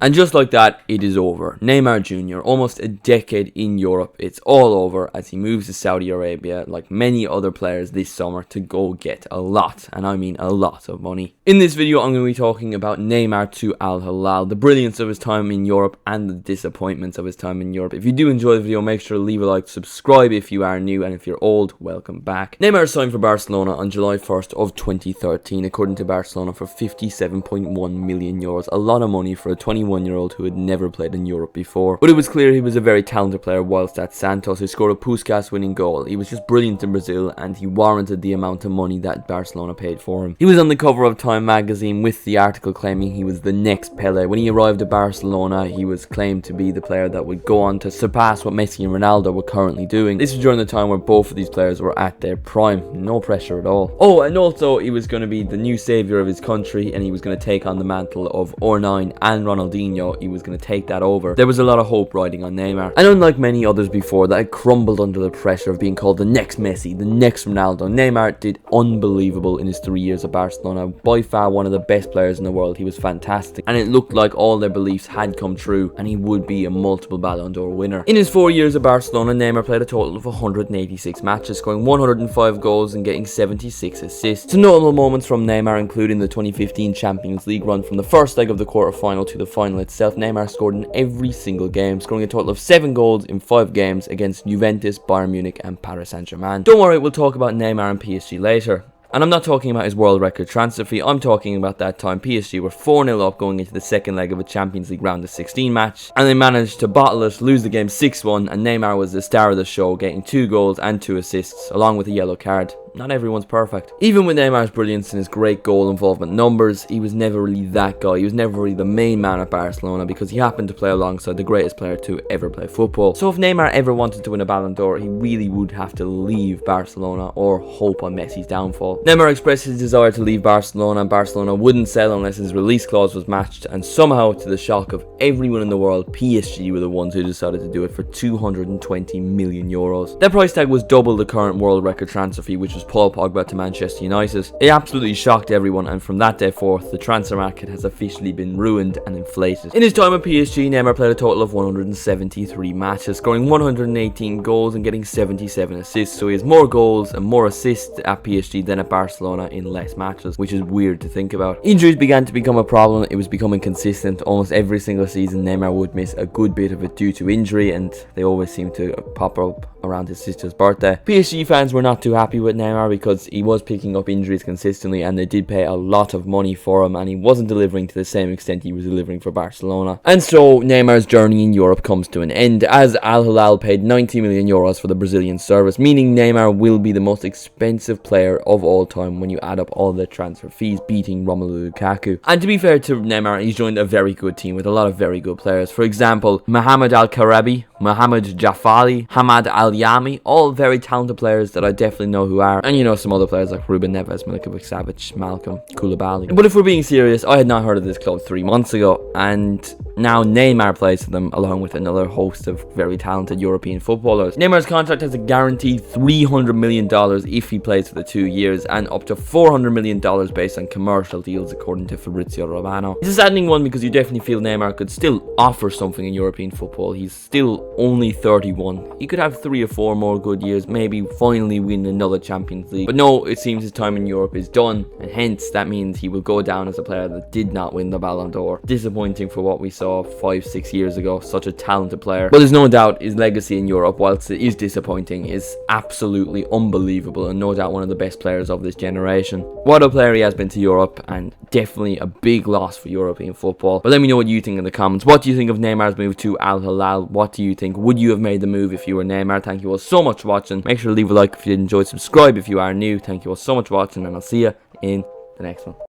And just like that, it is over. Neymar Jr., almost a decade in Europe, it's all over as he moves to Saudi Arabia, like many other players this summer, to go get a lot, and I mean a lot of money. In this video, I'm going to be talking about Neymar to Al-Hilal, the brilliance of his time in Europe and the disappointments of his time in Europe. If you do enjoy the video, make sure to leave a like, subscribe if you are new, and if you're old, welcome back. Neymar signed for Barcelona on July 1st of 2013, according to Barcelona, for 57.1 million euros, a lot of money for a 21-year-old who had never played in Europe before. But it was clear he was a very talented player whilst at Santos, who scored a Puskas winning goal. He was just brilliant in Brazil, and he warranted the amount of money that Barcelona paid for him. He was on the cover of Time magazine with the article claiming he was the next Pele. When he arrived at Barcelona, he was claimed to be the player that would go on to surpass what Messi and Ronaldo were currently doing. This was during the time where both of these players were at their prime. No pressure at all. Oh, and also he was going to be the new saviour of his country, and he was going to take on the mantle of R9 and Ronaldinho. He was going to take that over. There was a lot of hope riding on Neymar, and unlike many others before that had crumbled under the pressure of being called the next Messi, the next Ronaldo, Neymar did unbelievable in his 3 years at Barcelona. By far one of the best players in the world. He was fantastic, and it looked like all their beliefs had come true, and he would be a multiple Ballon d'Or winner. In his 4 years at Barcelona, Neymar played a total of 186 matches, scoring 105 goals and getting 76 assists. Some notable moments from Neymar, including the 2015 Champions League run. From the first leg of the quarter-final to the final itself, Neymar scored in every single game, scoring a total of 7 goals in 5 games against Juventus, Bayern Munich and Paris Saint-Germain. Don't worry, we'll talk about Neymar and PSG later. And I'm not talking about his world record transfer fee, I'm talking about that time PSG were 4-0 up going into the second leg of a Champions League round of 16 match, and they managed to bottle it, lose the game 6-1, and Neymar was the star of the show, getting 2 goals and 2 assists, along with a yellow card. Not everyone's perfect. Even with Neymar's brilliance and his great goal involvement numbers, he was never really that guy. He was never really the main man at Barcelona because he happened to play alongside the greatest player to ever play football. So if Neymar ever wanted to win a Ballon d'Or, he really would have to leave Barcelona or hope on Messi's downfall. Neymar expressed his desire to leave Barcelona, and Barcelona wouldn't sell unless his release clause was matched, and somehow, to the shock of everyone in the world, PSG were the ones who decided to do it for 220 million euros. Their price tag was double the current world record transfer fee, which was Paul Pogba to Manchester United. It absolutely shocked everyone, and from that day forth, the transfer market has officially been ruined and inflated. In his time at PSG, Neymar played a total of 173 matches, scoring 118 goals and getting 77 assists, so he has more goals and more assists at PSG than at Barcelona in less matches, which is weird to think about. Injuries began to become a problem. It was becoming consistent. Almost every single season, Neymar would miss a good bit of it due to injury, and they always seemed to pop up around his sister's birthday. PSG fans were not too happy with Neymar because he was picking up injuries consistently, and they did pay a lot of money for him, and he wasn't delivering to the same extent he was delivering for Barcelona. And so Neymar's journey in Europe comes to an end as Al-Hilal paid 90 million euros for the Brazilian service, meaning Neymar will be the most expensive player of all time when you add up all the transfer fees, beating Romelu Lukaku. And to be fair to Neymar, he's joined a very good team with a lot of very good players. For example, Mohamed Al-Karabi, Mohamed Jafali, Hamad Al-Yami, all very talented players that I definitely know who are. And you know, some other players like Ruben Neves, Milinkovic-Savic, Malcolm, Koulibaly. But if we're being serious, I had not heard of this club 3 months ago, and now Neymar plays for them along with another host of very talented European footballers. Neymar's contract has a guaranteed $300 million if he plays for the 2 years, and up to $400 million based on commercial deals, according to Fabrizio Romano. It's a saddening one because you definitely feel Neymar could still offer something in European football. He's still only 31. He could have 3 or 4 more good years, maybe finally win another Champions League. But no, it seems his time in Europe is done, and hence that means he will go down as a player that did not win the Ballon d'Or. Disappointing for what we saw 5-6 years ago, such a talented player. But there's no doubt his legacy in Europe, whilst it is disappointing, is absolutely unbelievable, and no doubt one of the best players of this generation. What a player he has been to Europe, and definitely a big loss for European football. But let me know what you think in the comments. What do you think of Neymar's move to Al-Hilal? What do you think? Would you have made the move if you were Neymar? Thank you all so much for watching. Make sure to leave a like if you did enjoy, subscribe if you are new. Thank you all so much for watching, and I'll see you in the next one.